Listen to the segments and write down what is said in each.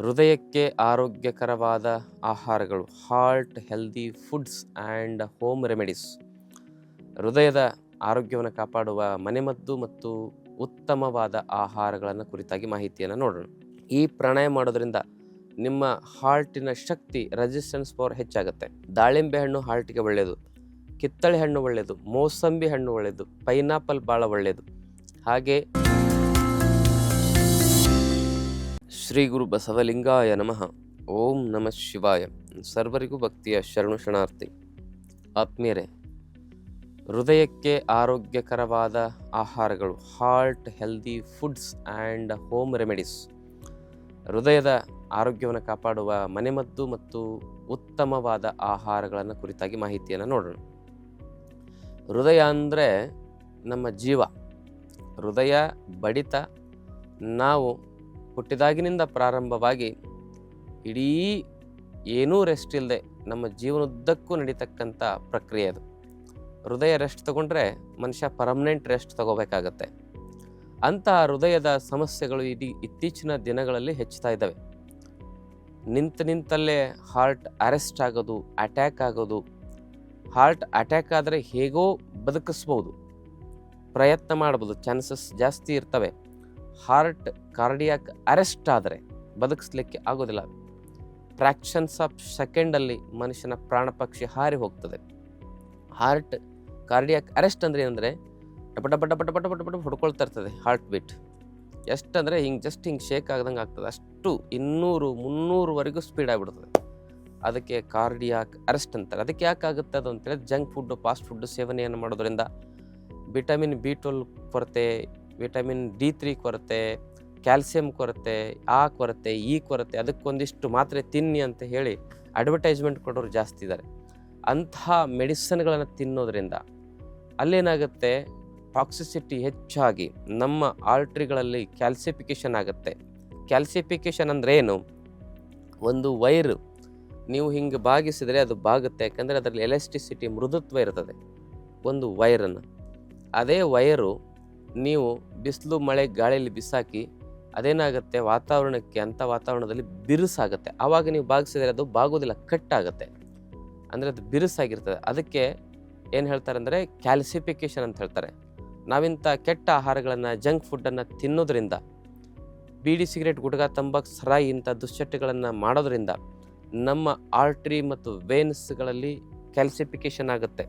ಹೃದಯಕ್ಕೆ ಆರೋಗ್ಯಕರವಾದ ಆಹಾರಗಳು, heart healthy foods and home remedies. ಹೃದಯದ ಆರೋಗ್ಯವನ್ನು ಕಾಪಾಡುವ ಮನೆಮದ್ದು ಮತ್ತು ಉತ್ತಮವಾದ ಆಹಾರಗಳನ್ನು ಕುರಿತಾಗಿ ಮಾಹಿತಿಯನ್ನು ನೋಡೋಣ. ಈ ಪ್ರಾಣಾಯಾಮ ಮಾಡೋದ್ರಿಂದ ನಿಮ್ಮ ಹಾರ್ಟಿನ ಶಕ್ತಿ, ರೆಸಿಸ್ಟೆನ್ಸ್ ಪವರ್ ಹೆಚ್ಚಾಗುತ್ತೆ. ದಾಳಿಂಬೆ ಹಣ್ಣು ಹಾರ್ಟಿಗೆ ಒಳ್ಳೆಯದು, ಕಿತ್ತಳೆ ಹಣ್ಣು ಒಳ್ಳೆಯದು, ಮೋಸಂಬಿ ಹಣ್ಣು ಒಳ್ಳೆಯದು, ಪೈನಾಪಲ್ ಭಾಳ ಒಳ್ಳೆಯದು. ಹಾಗೆ ಶ್ರೀ ಗುರು ಬಸವಲಿಂಗಾಯ ನಮಃ. ಓಂ ನಮಃ ಶಿವಾಯ. ಸರ್ವರಿಗೂ ಭಕ್ತಿಯ ಶರಣು ಶರಣಾರ್ಥಿ. ಆತ್ಮೀಯರೇ, ಹೃದಯಕ್ಕೆ ಆರೋಗ್ಯಕರವಾದ ಆಹಾರಗಳು, heart healthy foods and home remedies. ಹೃದಯದ ಆರೋಗ್ಯವನ್ನು ಕಾಪಾಡುವ ಮನೆಮದ್ದು ಮತ್ತು ಉತ್ತಮವಾದ ಆಹಾರಗಳನ್ನು ಕುರಿತಾಗಿ ಮಾಹಿತಿಯನ್ನು ನೋಡೋಣ. ಹೃದಯ ಅಂದರೆ ನಮ್ಮ ಜೀವ. ಹೃದಯ ಬಡಿತ ನಾವು ಹುಟ್ಟಿದಾಗಿನಿಂದ ಪ್ರಾರಂಭವಾಗಿ ಇಡೀ ಏನೂ ರೆಸ್ಟ್ ಇಲ್ಲದೆ ನಮ್ಮ ಜೀವನದುದ್ದಕ್ಕೂ ನಡೀತಕ್ಕಂಥ ಪ್ರಕ್ರಿಯೆ ಅದು. ಹೃದಯ ರೆಸ್ಟ್ ತಗೊಂಡ್ರೆ ಮನುಷ್ಯ ಪರ್ಮನೆಂಟ್ ರೆಸ್ಟ್ ತಗೋಬೇಕಾಗತ್ತೆ. ಅಂತಹ ಹೃದಯದ ಸಮಸ್ಯೆಗಳು ಇತ್ತೀಚಿನ ದಿನಗಳಲ್ಲಿ ಹೆಚ್ಚುತ್ತಾ ಇದ್ದಾವೆ. ನಿಂತಲ್ಲೇ ಹಾರ್ಟ್ ಅರೆಸ್ಟ್ ಆಗೋದು, ಅಟ್ಯಾಕ್ ಆಗೋದು. ಹಾರ್ಟ್ ಅಟ್ಯಾಕ್ ಆದರೆ ಹೇಗೋ ಬದುಕಿಸ್ಬೋದು, ಪ್ರಯತ್ನ ಮಾಡ್ಬೋದು, ಚಾನ್ಸಸ್ ಜಾಸ್ತಿ ಇರ್ತವೆ. ಹಾರ್ಟ್ ಕಾರ್ಡಿಯಾಕ್ ಅರೆಸ್ಟ್ ಆದರೆ ಬದುಕಿಸ್ಲಿಕ್ಕೆ ಆಗೋದಿಲ್ಲ. ಫ್ರ್ಯಾಕ್ಷನ್ಸ್ ಆಫ್ ಸೆಕೆಂಡಲ್ಲಿ ಮನುಷ್ಯನ ಪ್ರಾಣ ಪಕ್ಷಿ ಹಾರಿ ಹೋಗ್ತದೆ. ಹಾರ್ಟ್ ಕಾರ್ಡಿಯಾಕ್ ಅರೆಸ್ಟ್ ಅಂದರೆ ಏನಂದರೆ ಡಬ ಡಬ ಡಬ ಡಬ ಡಬ ಡಬ ಹೊಡ್ಕೊಳ್ತಾ ಇರ್ತದೆ ಹಾರ್ಟ್ ಬೀಟ್. ಎಷ್ಟಂದರೆ ಹಿಂಗೆ ಶೇಕ್ ಆಗ್ದಂಗೆ ಆಗ್ತದೆ. ಅಷ್ಟು 200-300ವರೆಗೂ ಸ್ಪೀಡ್ ಆಗಿಬಿಡ್ತದೆ. ಅದಕ್ಕೆ ಕಾರ್ಡಿಯಾಕ್ ಅರೆಸ್ಟ್ ಅಂತಾರೆ. ಅದಕ್ಕೆ ಯಾಕಾಗುತ್ತೆ ಅದು ಅಂತೇಳಿ ಜಂಕ್ ಫುಡ್ಡು, ಫಾಸ್ಟ್ ಫುಡ್ಡು ಸೇವನೆಯನ್ನು ಮಾಡೋದ್ರಿಂದ ವಿಟಮಿನ್ B12 ಕೊರತೆ, ವಿಟಮಿನ್ D3 ಕೊರತೆ, ಕ್ಯಾಲ್ಸಿಯಂ ಕೊರತೆ, ಆ ಕೊರತೆ, ಈ ಕೊರತೆ, ಅದಕ್ಕೊಂದಿಷ್ಟು ಮಾತ್ರೆ ತಿನ್ನಿ ಅಂತ ಹೇಳಿ ಅಡ್ವರ್ಟೈಸ್ಮೆಂಟ್ ಕೊಡೋರು ಜಾಸ್ತಿ ಇದ್ದಾರೆ. ಅಂತಹ ಮೆಡಿಸಿನ್ಗಳನ್ನು ತಿನ್ನೋದ್ರಿಂದ ಅಲ್ಲೇನಾಗುತ್ತೆ, ಟಾಕ್ಸಿಸಿಟಿ ಹೆಚ್ಚಾಗಿ ನಮ್ಮ ಆರ್ಟ್ರಿಗಳಲ್ಲಿ ಕ್ಯಾಲ್ಸಿಫಿಕೇಷನ್ ಆಗುತ್ತೆ. ಕ್ಯಾಲ್ಸಿಫಿಕೇಷನ್ ಅಂದರೆ ಏನು? ಒಂದು ವೈರು ನೀವು ಹಿಂಗೆ ಬಾಗಿಸಿದರೆ ಅದು ಬಾಗುತ್ತೆ. ಯಾಕಂದರೆ ಅದರಲ್ಲಿ ಎಲೆಸ್ಟಿಸಿಟಿ, ಮೃದುತ್ವ ಇರ್ತದೆ ಒಂದು ವೈರನ್ನು. ಅದೇ ವೈರು ನೀವು ಬಿಸಿಲು, ಮಳೆ, ಗಾಳಿಯಲ್ಲಿ ಬಿಸಾಕಿ ಅದೇನಾಗುತ್ತೆ, ವಾತಾವರಣಕ್ಕೆ, ಅಂಥ ವಾತಾವರಣದಲ್ಲಿ ಬಿರುಸಾಗುತ್ತೆ. ಆವಾಗ ನೀವು ಬಾಗಿಸಿದರೆ ಅದು ಬಾಗೋದಿಲ್ಲ, ಕಟ್ಟಾಗುತ್ತೆ. ಅಂದರೆ ಅದು ಬಿರುಸಾಗಿರ್ತದೆ. ಅದಕ್ಕೆ ಏನು ಹೇಳ್ತಾರೆ ಅಂದರೆ ಕ್ಯಾಲ್ಸಿಫಿಕೇಷನ್ ಅಂತ ಹೇಳ್ತಾರೆ. ನಾವಿಂಥ ಕೆಟ್ಟ ಆಹಾರಗಳನ್ನು, ಜಂಕ್ ಫುಡ್ಡನ್ನು ತಿನ್ನೋದ್ರಿಂದ, ಬೀಡಿ, ಸಿಗರೇಟ್, ಗುಟ್ಕಾ, ತಂಬಾಕು, ಸರಾಯಿ ಇಂಥ ದುಶ್ಚಟಗಳನ್ನು ಮಾಡೋದ್ರಿಂದ ನಮ್ಮ ಆರ್ಟ್ರಿ ಮತ್ತು ವೇನ್ಸ್ಗಳಲ್ಲಿ ಕ್ಯಾಲ್ಸಿಫಿಕೇಷನ್ ಆಗುತ್ತೆ.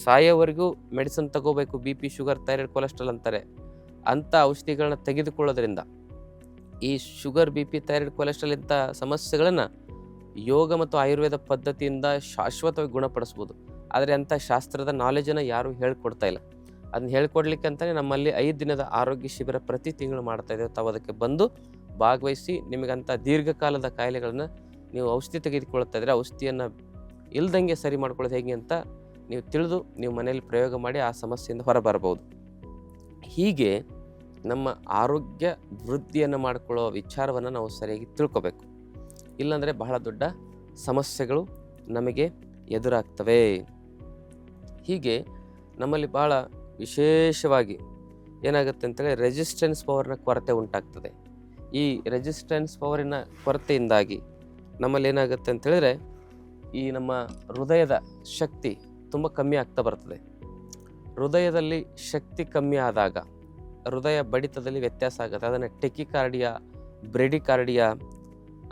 ಸಾಯೋವರೆಗೂ ಮೆಡಿಸಿನ್ ತಗೋಬೇಕು. BP, ಶುಗರ್, ಥೈರಾಯ್ಡ್, ಕೊಲೆಸ್ಟ್ರಾಲ್ ಅಂತಾರೆ. ಅಂಥ ಔಷಧಿಗಳನ್ನ ತೆಗೆದುಕೊಳ್ಳೋದ್ರಿಂದ ಈ ಶುಗರ್, BP, ಥೈರಾಯ್ಡ್, ಕೊಲೆಸ್ಟ್ರಾಲ್ ಇಂಥ ಸಮಸ್ಯೆಗಳನ್ನು ಯೋಗ ಮತ್ತು ಆಯುರ್ವೇದ ಪದ್ಧತಿಯಿಂದ ಶಾಶ್ವತವಾಗಿ ಗುಣಪಡಿಸ್ಬೋದು. ಆದರೆ ಅಂಥ ಶಾಸ್ತ್ರದ ನಾಲೆಜನ್ನು ಯಾರೂ ಹೇಳ್ಕೊಡ್ತಾ ಇಲ್ಲ. ಅದನ್ನ ಹೇಳ್ಕೊಡ್ಲಿಕ್ಕೆ ಅಂತಲೇ ನಮ್ಮಲ್ಲಿ 5 ದಿನದ ಆರೋಗ್ಯ ಶಿಬಿರ ಪ್ರತಿ ತಿಂಗಳು ಮಾಡ್ತಾ ಇದ್ದೇವೆ. ತಾವು ಅದಕ್ಕೆ ಬಂದು ಭಾಗವಹಿಸಿ ನಿಮಗಂಥ ದೀರ್ಘಕಾಲದ ಕಾಯಿಲೆಗಳನ್ನು ನೀವು ಔಷಧಿ ತೆಗೆದುಕೊಳ್ತಾ ಇದ್ದರೆ ಔಷಧಿಯನ್ನು ಇಲ್ದಂಗೆ ಸರಿ ಮಾಡ್ಕೊಳ್ಳೋದು ಹೇಗೆ ಅಂತ ನೀವು ತಿಳಿದು ನೀವು ಮನೆಯಲ್ಲಿ ಪ್ರಯೋಗ ಮಾಡಿ ಆ ಸಮಸ್ಯೆಯಿಂದ ಹೊರಬರಬಹುದು. ಹೀಗೆ ನಮ್ಮ ಆರೋಗ್ಯ ವೃದ್ಧಿಯನ್ನು ಮಾಡಿಕೊಳ್ಳೋ ವಿಚಾರವನ್ನು ನಾವು ಸರಿಯಾಗಿ ತಿಳ್ಕೊಬೇಕು. ಇಲ್ಲಾಂದರೆ ಬಹಳ ದೊಡ್ಡ ಸಮಸ್ಯೆಗಳು ನಮಗೆ ಎದುರಾಗ್ತವೆ. ಹೀಗೆ ನಮ್ಮಲ್ಲಿ ಭಾಳ ವಿಶೇಷವಾಗಿ ಏನಾಗುತ್ತೆ ಅಂತೇಳಿ ರೆಸಿಸ್ಟೆನ್ಸ್ ಪವರ್ನ ಕೊರತೆ ಉಂಟಾಗ್ತದೆ. ಈ ರೆಸಿಸ್ಟೆನ್ಸ್ ಪವರಿನ ಕೊರತೆಯಿಂದಾಗಿ ನಮ್ಮಲ್ಲಿ ಏನಾಗುತ್ತೆ ಅಂತೇಳಿದರೆ ಈ ನಮ್ಮ ಹೃದಯದ ಶಕ್ತಿ ತುಂಬ ಕಮ್ಮಿ ಆಗ್ತಾ ಬರ್ತದೆ. ಹೃದಯದಲ್ಲಿ ಶಕ್ತಿ ಕಮ್ಮಿ ಆದಾಗ ಹೃದಯ ಬಡಿತದಲ್ಲಿ ವ್ಯತ್ಯಾಸ ಆಗುತ್ತೆ. ಅದನ್ನು ಟೆಕಿಕಾರ್ಡಿಯಾ, ಬ್ರೆಡಿಕಾರ್ಡಿಯಾ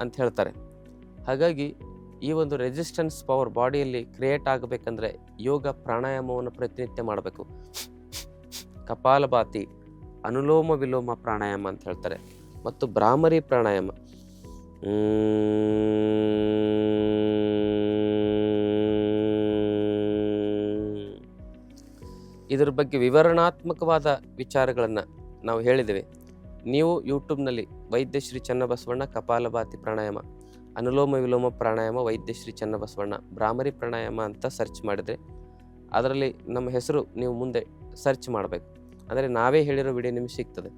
ಅಂತ ಹೇಳ್ತಾರೆ. ಹಾಗಾಗಿ ಈ ಒಂದು ರೆಸಿಸ್ಟೆನ್ಸ್ ಪವರ್ ಬಾಡಿಯಲ್ಲಿ ಕ್ರಿಯೇಟ್ ಆಗಬೇಕಂದ್ರೆ ಯೋಗ ಪ್ರಾಣಾಯಾಮವನ್ನು ಪ್ರತಿನಿತ್ಯ ಮಾಡಬೇಕು. ಕಪಾಲಭಾತಿ, ಅನುಲೋಮ ವಿಲೋಮ ಪ್ರಾಣಾಯಾಮ ಅಂತ ಹೇಳ್ತಾರೆ, ಮತ್ತು ಭ್ರಾಮರಿ ಪ್ರಾಣಾಯಾಮ. ಇದರ ಬಗ್ಗೆ ವಿವರಣಾತ್ಮಕವಾದ ವಿಚಾರಗಳನ್ನು ನಾವು ಹೇಳಿದ್ದೇವೆ. ನೀವು ಯೂಟ್ಯೂಬ್ನಲ್ಲಿ ವೈದ್ಯಶ್ರೀ ಚನ್ನಬಸವಣ್ಣ ಕಪಾಲಭಾತಿ ಪ್ರಾಣಾಯಾಮ, ಅನುಲೋಮ ವಿಲೋಮ ಪ್ರಾಣಾಯಾಮ ವೈದ್ಯಶ್ರೀ ಚನ್ನಬಸವಣ್ಣ, ಭ್ರಾಮರಿ ಪ್ರಾಣಾಯಾಮ ಅಂತ ಸರ್ಚ್ ಮಾಡಿದರೆ ಅದರಲ್ಲಿ ನಮ್ಮ ಹೆಸರು ನೀವು ಮುಂದೆ ಸರ್ಚ್ ಮಾಡಬೇಕು. ಅಂದರೆ ನಾವೇ ಹೇಳಿರೋ ವಿಡಿಯೋ ನಿಮಗೆ ಸಿಗ್ತದೆ.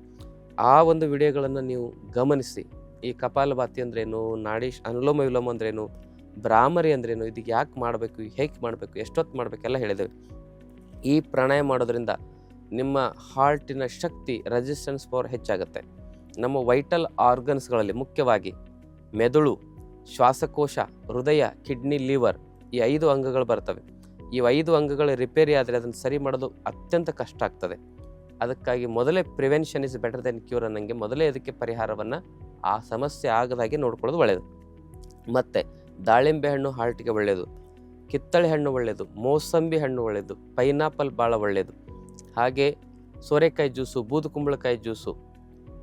ಆ ಒಂದು ವಿಡಿಯೋಗಳನ್ನು ನೀವು ಗಮನಿಸಿ ಈ ಕಪಾಲಭಾತಿ ಅಂದ್ರೇನು, ಅನುಲೋಮ ವಿಲೋಮ ಅಂದ್ರೇನು, ಭ್ರಾಮರಿ ಅಂದ್ರೇನು, ಇದಕ್ಕೆ ಯಾಕೆ ಮಾಡಬೇಕು, ಹೇಗೆ ಮಾಡಬೇಕು, ಎಷ್ಟೊತ್ತು ಮಾಡಬೇಕೆಲ್ಲ ಹೇಳಿದ್ದೇವೆ. ಈ ಪ್ರಾಣಾಯಾಮ ಮಾಡೋದ್ರಿಂದ ನಿಮ್ಮ ಹಾರ್ಟಿನ ಶಕ್ತಿ, ರೆಸಿಸ್ಟೆನ್ಸ್ ಪವರ್ ಹೆಚ್ಚಾಗುತ್ತೆ. ನಮ್ಮ ವೈಟಲ್ ಆರ್ಗನ್ಸ್ಗಳಲ್ಲಿ ಮುಖ್ಯವಾಗಿ ಮೆದುಳು, ಶ್ವಾಸಕೋಶ, ಹೃದಯ, ಕಿಡ್ನಿ, ಲಿವರ್, ಈ 5 ಅಂಗಗಳು ಬರ್ತವೆ. ಈ 5 ಅಂಗಗಳು ರಿಪೇರಿ ಆದರೆ ಅದನ್ನು ಸರಿ ಮಾಡೋದು ಅತ್ಯಂತ ಕಷ್ಟ ಆಗ್ತದೆ. ಅದಕ್ಕಾಗಿ ಮೊದಲೇ prevention is better then cure ಅನ್ನಂಗೆ ಮೊದಲೇ ಅದಕ್ಕೆ ಪರಿಹಾರವನ್ನು ಆ ಸಮಸ್ಯೆ ಆಗದಾಗೆ ನೋಡ್ಕೊಳ್ಳೋದು ಒಳ್ಳೆಯದು. ಮತ್ತು ದಾಳಿಂಬೆ ಹಣ್ಣು ಹಾರ್ಟ್ಗೆ ಒಳ್ಳೆಯದು, ಕಿತ್ತಳೆ ಹಣ್ಣು ಒಳ್ಳೆಯದು, ಮೋಸಂಬಿ ಹಣ್ಣು ಒಳ್ಳೆಯದು, ಪೈನಾಪಲ್ ಭಾಳ ಒಳ್ಳೆಯದು. ಹಾಗೆ ಸೋರೆಕಾಯಿ ಜ್ಯೂಸು, ಬೂದುಕುಂಬಳಕಾಯಿ ಜ್ಯೂಸು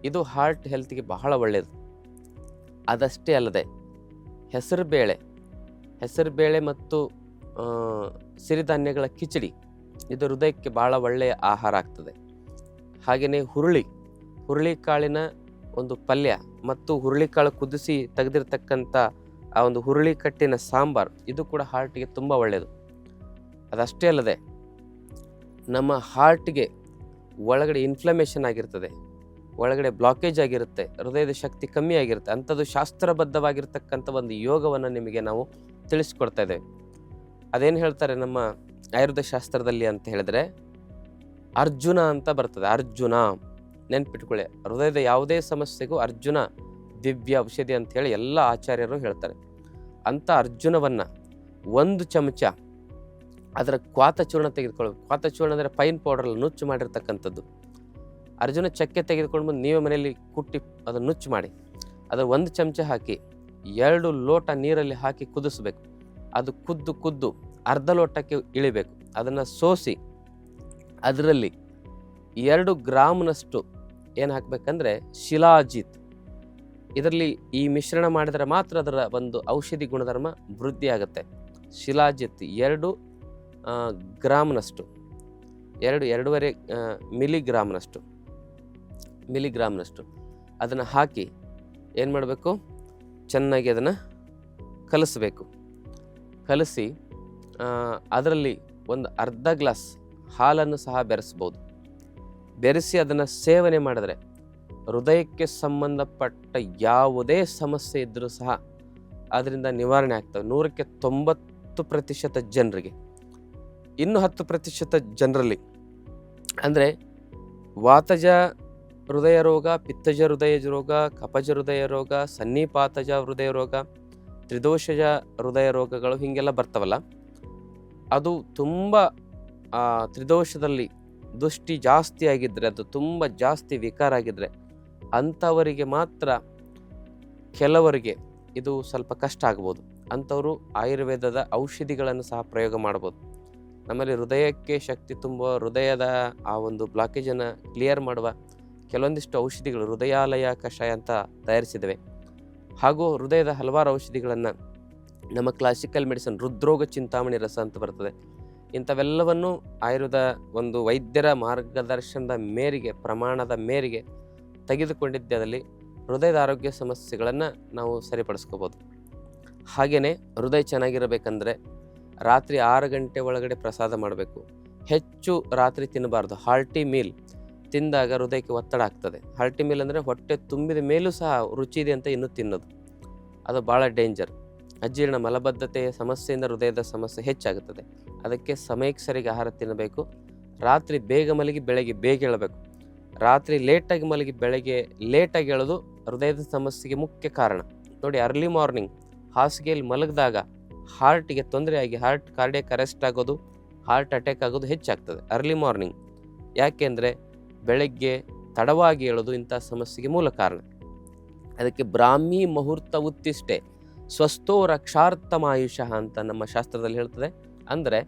ಇದು ಹಾರ್ಟ್ ಹೆಲ್ತ್ಗೆ ಬಹಳ ಒಳ್ಳೆಯದು. ಅದಷ್ಟೇ ಅಲ್ಲದೆ ಹೆಸರುಬೇಳೆ ಮತ್ತು ಸಿರಿಧಾನ್ಯಗಳ ಕಿಚಡಿ ಇದು ಹೃದಯಕ್ಕೆ ಭಾಳ ಒಳ್ಳೆಯ ಆಹಾರ ಆಗ್ತದೆ. ಹಾಗೆಯೇ ಹುರುಳಿಕಾಳಿನ ಒಂದು ಪಲ್ಯ ಮತ್ತು ಹುರುಳಿಕಾಳು ಕುದಿಸಿ ತೆಗೆದಿರ್ತಕ್ಕಂಥ ಆ ಒಂದು ಹುರುಳಿ ಕಟ್ಟಿನ ಸಾಂಬಾರು ಇದು ಕೂಡ ಹಾರ್ಟ್ಗೆ ತುಂಬ ಒಳ್ಳೆಯದು. ಅದಷ್ಟೇ ಅಲ್ಲದೆ ನಮ್ಮ ಹಾರ್ಟ್ಗೆ ಒಳಗಡೆ ಇನ್ಫ್ಲಮೇಷನ್ ಆಗಿರ್ತದೆ, ಒಳಗಡೆ ಬ್ಲಾಕೇಜ್ ಆಗಿರುತ್ತೆ, ಹೃದಯದ ಶಕ್ತಿ ಕಮ್ಮಿ ಆಗಿರುತ್ತೆ. ಅಂಥದ್ದು ಶಾಸ್ತ್ರಬದ್ಧವಾಗಿರ್ತಕ್ಕಂಥ ಒಂದು ಯೋಗವನ್ನು ನಿಮಗೆ ನಾವು ತಿಳಿಸ್ಕೊಡ್ತಾ ಇದ್ದೇವೆ. ಅದೇನು ಹೇಳ್ತಾರೆ ನಮ್ಮ ಆಯುರ್ವೇದ ಶಾಸ್ತ್ರದಲ್ಲಿ ಅಂತ ಹೇಳಿದ್ರೆ ಅರ್ಜುನ ಅಂತ ಬರ್ತದೆ. ಅರ್ಜುನ ನೆನ್ಪಿಟ್ಕೊಳ್ಳಿ, ಹೃದಯದ ಯಾವುದೇ ಸಮಸ್ಯೆಗೂ ಅರ್ಜುನ ದಿವ್ಯ ಔಷಧಿ ಅಂತ ಹೇಳಿ ಎಲ್ಲ ಆಚಾರ್ಯರು ಹೇಳ್ತಾರೆ. ಅಂಥ ಅರ್ಜುನವನ್ನು 1 ಚಮಚ ಅದರ ಕ್ವಾತಚೂರ್ಣ ತೆಗೆದುಕೊಳ್ಳಬೇಕು. ಕ್ವಾತಚೂರ್ಣ ಅಂದರೆ ಪೈನ್ ಪೌಡರಲ್ಲಿ ನುಚ್ಚು ಮಾಡಿರ್ತಕ್ಕಂಥದ್ದು. ಅರ್ಜುನ ಚಕ್ಕೆ ತೆಗೆದುಕೊಂಡು ಬಂದು ನೀವೇ ಮನೆಯಲ್ಲಿ ಕುಟ್ಟಿ ಅದನ್ನು ನುಚ್ಚು ಮಾಡಿ ಅದರ 1 ಚಮಚ ಹಾಕಿ 2 ಲೋಟ ನೀರಲ್ಲಿ ಹಾಕಿ ಕುದಿಸ್ಬೇಕು. ಅದು ಕುದ್ದು ಅರ್ಧ ಲೋಟಕ್ಕೆ ಇಳಿಬೇಕು. ಅದನ್ನು ಸೋಸಿ ಅದರಲ್ಲಿ 2 ಗ್ರಾಮ್ನಷ್ಟು ಏನು ಹಾಕಬೇಕಂದ್ರೆ ಶಿಲಾಜಿತ್, ಇದರಲ್ಲಿ ಈ ಮಿಶ್ರಣ ಮಾಡಿದರೆ ಮಾತ್ರ ಅದರ ಒಂದು ಔಷಧಿ ಗುಣಧರ್ಮ ವೃದ್ಧಿ ಆಗುತ್ತೆ. ಶಿಲಾಜಿತ್ 2 ಗ್ರಾಮ್ನಷ್ಟು 2.5 ಮಿಲಿಗ್ರಾಮ್ನಷ್ಟು ಅದನ್ನು ಹಾಕಿ ಏನು ಮಾಡಬೇಕು, ಚೆನ್ನಾಗಿ ಅದನ್ನು ಕಲಸಿ ಅದರಲ್ಲಿ ಒಂದು ಅರ್ಧ ಗ್ಲಾಸ್ ಹಾಲನ್ನು ಸಹ ಬೆರೆಸಿ ಅದನ್ನು ಸೇವನೆ ಮಾಡಿದ್ರೆ ಹೃದಯಕ್ಕೆ ಸಂಬಂಧಪಟ್ಟ ಯಾವುದೇ ಸಮಸ್ಯೆ ಇದ್ದರೂ ಸಹ ಅದರಿಂದ ನಿವಾರಣೆ ಆಗ್ತವೆ. 100ಕ್ಕೆ 90% ಜನರಿಗೆ. ಇನ್ನು 10% ಜನರಲ್ಲಿ ಅಂದರೆ ವಾತಜ ಹೃದಯ ರೋಗ, ಪಿತ್ತಜ ಹೃದಯ ರೋಗ, ಕಫಜ ಹೃದಯ ರೋಗ, ಸನ್ನಿಪಾತಜ ಹೃದಯ ರೋಗ, ತ್ರಿದೋಷಜ ಹೃದಯ ರೋಗಗಳು ಹೀಗೆಲ್ಲ ಬರ್ತಾವಲ್ಲ, ಅದು ತುಂಬ ತ್ರಿದೋಷದಲ್ಲಿ ದೃಷ್ಟಿ ಜಾಸ್ತಿ ಆಗಿದ್ದರೆ, ಅದು ತುಂಬ ಜಾಸ್ತಿ ವಿಕಾರ ಆಗಿದ್ದರೆ ಅಂಥವರಿಗೆ ಮಾತ್ರ, ಕೆಲವರಿಗೆ ಇದು ಸ್ವಲ್ಪ ಕಷ್ಟ ಆಗ್ಬೋದು. ಅಂಥವರು ಆಯುರ್ವೇದದ ಔಷಧಿಗಳನ್ನು ಸಹ ಪ್ರಯೋಗ ಮಾಡ್ಬೋದು. ನಮ್ಮಲ್ಲಿ ಹೃದಯಕ್ಕೆ ಶಕ್ತಿ ತುಂಬುವ, ಹೃದಯದ ಆ ಒಂದು ಬ್ಲಾಕೇಜನ್ನು ಕ್ಲಿಯರ್ ಮಾಡುವ ಕೆಲವೊಂದಿಷ್ಟು ಔಷಧಿಗಳು ಹೃದಯಾಲಯ ಕಷಾಯ ಅಂತ ತಯಾರಿಸಿದ್ದೇವೆ. ಹಾಗೂ ಹೃದಯದ ಹಲವಾರು ಔಷಧಿಗಳನ್ನು ನಮ್ಮ ಕ್ಲಾಸಿಕಲ್ ಮೆಡಿಸಿನ್ ಹೃದ್ರೋಗ ಚಿಂತಾಮಣಿ ರಸ ಅಂತ ಬರ್ತದೆ. ಇಂಥವೆಲ್ಲವನ್ನು ಆಯುರ್ವೇದ ಒಂದು ವೈದ್ಯರ ಮಾರ್ಗದರ್ಶನದ ಮೇರೆಗೆ, ಪ್ರಮಾಣದ ಮೇರೆಗೆ ತೆಗೆದುಕೊಂಡಿದ್ದೆ. ಅದರಲ್ಲಿ ಹೃದಯದ ಆರೋಗ್ಯ ಸಮಸ್ಯೆಗಳನ್ನು ನಾವು ಸರಿಪಡಿಸ್ಕೋಬೋದು. ಹಾಗೆಯೇ ಹೃದಯ ಚೆನ್ನಾಗಿರಬೇಕಂದ್ರೆ ರಾತ್ರಿ 6 ಗಂಟೆ ಒಳಗಡೆ ಪ್ರಸಾದ ಮಾಡಬೇಕು. ಹೆಚ್ಚು ರಾತ್ರಿ ತಿನ್ನಬಾರ್ದು. ಹಾಲ್ಟಿ ಮೀಲ್ ತಿಂದಾಗ ಹೃದಯಕ್ಕೆ ಒತ್ತಡ ಆಗ್ತದೆ. ಹಾಲ್ಟಿ ಮೀಲ್ ಅಂದರೆ ಹೊಟ್ಟೆ ತುಂಬಿದ ಮೇಲೂ ಸಹ ರುಚಿ ಇದೆ ಅಂತ ಇನ್ನೂ ತಿನ್ನೋದು, ಅದು ಭಾಳ ಡೇಂಜರ್. ಅಜೀರ್ಣ, ಮಲಬದ್ಧತೆಯ ಸಮಸ್ಯೆಯಿಂದ ಹೃದಯದ ಸಮಸ್ಯೆ ಹೆಚ್ಚಾಗುತ್ತದೆ. ಅದಕ್ಕೆ ಸಮಯಕ್ಕೆ ಸರಿಗೆ ಆಹಾರ ತಿನ್ನಬೇಕು. ರಾತ್ರಿ ಬೇಗ ಮಲಗಿ ಬೆಳಗ್ಗೆ ಬೇಗ ಏಳಬೇಕು. ರಾತ್ರಿ ಲೇಟಾಗಿ ಮಲಗಿ ಬೆಳಗ್ಗೆ ಲೇಟಾಗಿ ಏಳೋದು ಹೃದಯದ ಸಮಸ್ಯೆಗೆ ಮುಖ್ಯ ಕಾರಣ. ನೋಡಿ, ಅರ್ಲಿ ಮಾರ್ನಿಂಗ್ ಹಾಸಿಗೆಯಲ್ಲಿ ಮಲಗಿದಾಗ ಹಾರ್ಟಿಗೆ ತೊಂದರೆ ಆಗಿ ಹಾರ್ಟ್ ಕಾರ್ಡಿಯಾಕ್ ಅರೆಸ್ಟ್ ಆಗೋದು, ಹಾರ್ಟ್ ಅಟ್ಯಾಕ್ ಆಗೋದು ಹೆಚ್ಚಾಗ್ತದೆ ಅರ್ಲಿ ಮಾರ್ನಿಂಗ್. ಯಾಕೆಂದರೆ ಬೆಳಗ್ಗೆ ತಡವಾಗಿ ಏಳೋದು ಇಂಥ ಸಮಸ್ಯೆಗೆ ಮೂಲ ಕಾರಣ. ಅದಕ್ಕೆ ಬ್ರಾಹ್ಮಿ ಮುಹೂರ್ತ ಉತ್ತಿಷ್ಟೆ ಸ್ವಸ್ಥೋ ರಕ್ಷಾರ್ಥಮಾಯುಷಃ ಅಂತ ನಮ್ಮ ಶಾಸ್ತ್ರದಲ್ಲಿ ಹೇಳ್ತದೆ. ಅಂದರೆ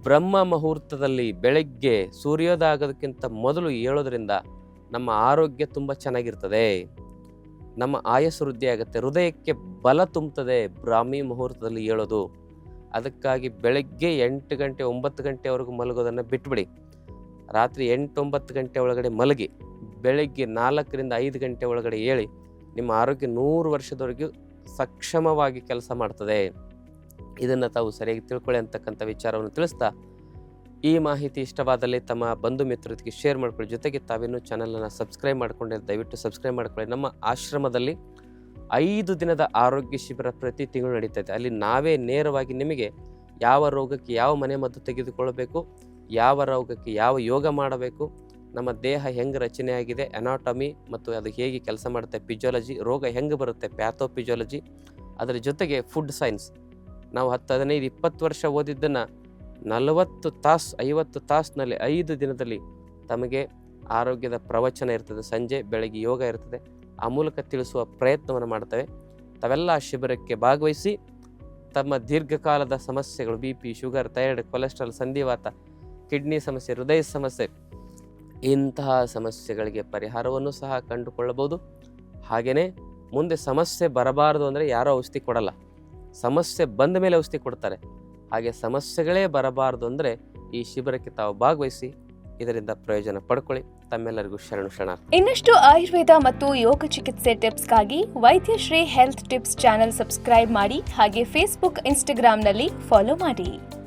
ಬ್ರಹ್ಮ ಮುಹೂರ್ತದಲ್ಲಿ ಬೆಳಗ್ಗೆ ಸೂರ್ಯೋದಯ ಆಗೋದಕ್ಕಿಂತ ಮೊದಲು ಏಳೋದ್ರಿಂದ ನಮ್ಮ ಆರೋಗ್ಯ ತುಂಬ ಚೆನ್ನಾಗಿರ್ತದೆ, ನಮ್ಮ ಆಯಸ್ಸು ವೃದ್ಧಿ ಆಗುತ್ತೆ, ಹೃದಯಕ್ಕೆ ಬಲ ತುಂಬುತ್ತದೆ ಬ್ರಾಹ್ಮಿ ಮುಹೂರ್ತದಲ್ಲಿ ಏಳೋದು. ಅದಕ್ಕಾಗಿ ಬೆಳಗ್ಗೆ 8 ಗಂಟೆ 9 ಗಂಟೆವರೆಗೂ ಮಲಗೋದನ್ನು ಬಿಟ್ಬಿಡಿ. ರಾತ್ರಿ 8-9 ಗಂಟೆ ಒಳಗಡೆ ಮಲಗಿ ಬೆಳಗ್ಗೆ 4ರಿಂದ 5 ಗಂಟೆ ಒಳಗಡೆ ಏಳಿ ನಿಮ್ಮ ಆರೋಗ್ಯ 100 ವರ್ಷದವರೆಗೂ ಸಕ್ಷಮವಾಗಿ ಕೆಲಸ ಮಾಡ್ತದೆ. ಇದನ್ನು ತಾವು ಸರಿಯಾಗಿ ತಿಳ್ಕೊಳ್ಳಿ ಅಂತಕ್ಕಂಥ ವಿಚಾರವನ್ನು ತಿಳಿಸ್ತಾ, ಈ ಮಾಹಿತಿ ಇಷ್ಟವಾದಲ್ಲಿ ತಮ್ಮ ಬಂಧು ಮಿತ್ರರಿಗೆ ಶೇರ್ ಮಾಡ್ಕೊಳ್ಳಿ. ಜೊತೆಗೆ ತಾವಿನ್ನೂ ಚಾನಲನ್ನು ಸಬ್ಸ್ಕ್ರೈಬ್ ಮಾಡಿಕೊಂಡ್ರೆ ದಯವಿಟ್ಟು ಸಬ್ಸ್ಕ್ರೈಬ್ ಮಾಡ್ಕೊಳ್ಳಿ. ನಮ್ಮ ಆಶ್ರಮದಲ್ಲಿ 5 ದಿನದ ಆರೋಗ್ಯ ಶಿಬಿರ ಪ್ರತಿ ತಿಂಗಳು ನಡೀತದೆ. ಅಲ್ಲಿ ನಾವೇ ನೇರವಾಗಿ ನಿಮಗೆ ಯಾವ ರೋಗಕ್ಕೆ ಯಾವ ಮನೆ ಮದ್ದು ತೆಗೆದುಕೊಳ್ಳಬೇಕು, ಯಾವ ರೋಗಕ್ಕೆ ಯಾವ ಯೋಗ ಮಾಡಬೇಕು, ನಮ್ಮ ದೇಹ ಹೆಂಗೆ ರಚನೆ ಆಗಿದೆ, ಅನಾಟಮಿ ಮತ್ತು ಅದು ಹೇಗೆ ಕೆಲಸ ಮಾಡುತ್ತೆ, ಫಿಜಿಯಾಲಜಿ, ರೋಗ ಹೆಂಗೆ ಬರುತ್ತೆ, ಪ್ಯಾಥೋಫಿಜಿಯಾಲಜಿ, ಅದರ ಜೊತೆಗೆ ಫುಡ್ ಸೈನ್ಸ್. ನಾವು 10, 15, 20 ವರ್ಷ ಓದಿದ್ದನ್ನು 40 ತಾಸು 50 ತಾಸಿನಲ್ಲಿ 5 ದಿನದಲ್ಲಿ ತಮಗೆ ಆರೋಗ್ಯದ ಪ್ರವಚನ ಇರ್ತದೆ. ಸಂಜೆ ಬೆಳಗ್ಗೆ ಯೋಗ ಇರ್ತದೆ. ಆ ಮೂಲಕ ತಿಳಿಸುವ ಪ್ರಯತ್ನವನ್ನು ಮಾಡ್ತೇವೆ. ತಾವೆಲ್ಲ ಶಿಬಿರಕ್ಕೆ ಭಾಗವಹಿಸಿ ತಮ್ಮ ದೀರ್ಘಕಾಲದ ಸಮಸ್ಯೆಗಳು, BP, ಶುಗರ್, ಥೈರಾಯ್ಡ್, ಕೊಲೆಸ್ಟ್ರಾಲ್, ಸಂಧಿವಾತ, ಕಿಡ್ನಿ ಸಮಸ್ಯೆ, ಹೃದಯ ಸಮಸ್ಯೆ, ಇಂತಹ ಸಮಸ್ಯೆಗಳಿಗೆ ಪರಿಹಾರವನ್ನು ಸಹ ಕಂಡುಕೊಳ್ಳಬಹುದು. ಹಾಗೆಯೇ ಮುಂದೆ ಸಮಸ್ಯೆ ಬರಬಾರದು ಅಂದರೆ ಯಾರೂ ಔಷಧಿ ಕೊಡಲ್ಲ, ಸಮಸ್ಯೆ ಬಂದ ಮೇಲೆ ಔಷಧಿ ಕೊಡ್ತಾರೆ. ಹಾಗೆ ಸಮಸ್ಯೆಗಳೇ ಬರಬಾರದು ಅಂದರೆ ಈ ಶಿಬಿರಕ್ಕೆ ತಾವು ಭಾಗವಹಿಸಿ ಇದರಿಂದ ಪ್ರಯೋಜನ ಪಡ್ಕೊಳ್ಳಿ. ತಮ್ಮೆಲ್ಲರಿಗೂ ಶರಣ. ಇನ್ನಷ್ಟು ಆಯುರ್ವೇದ ಮತ್ತು ಯೋಗ ಚಿಕಿತ್ಸೆ ಟಿಪ್ಸ್ಗಾಗಿ Vaidyashree health tips channel subscribe ಮಾಡಿ. ಹಾಗೆ ಫೇಸ್ಬುಕ್, ಇನ್ಸ್ಟಾಗ್ರಾಂನಲ್ಲಿ ಫಾಲೋ ಮಾಡಿ.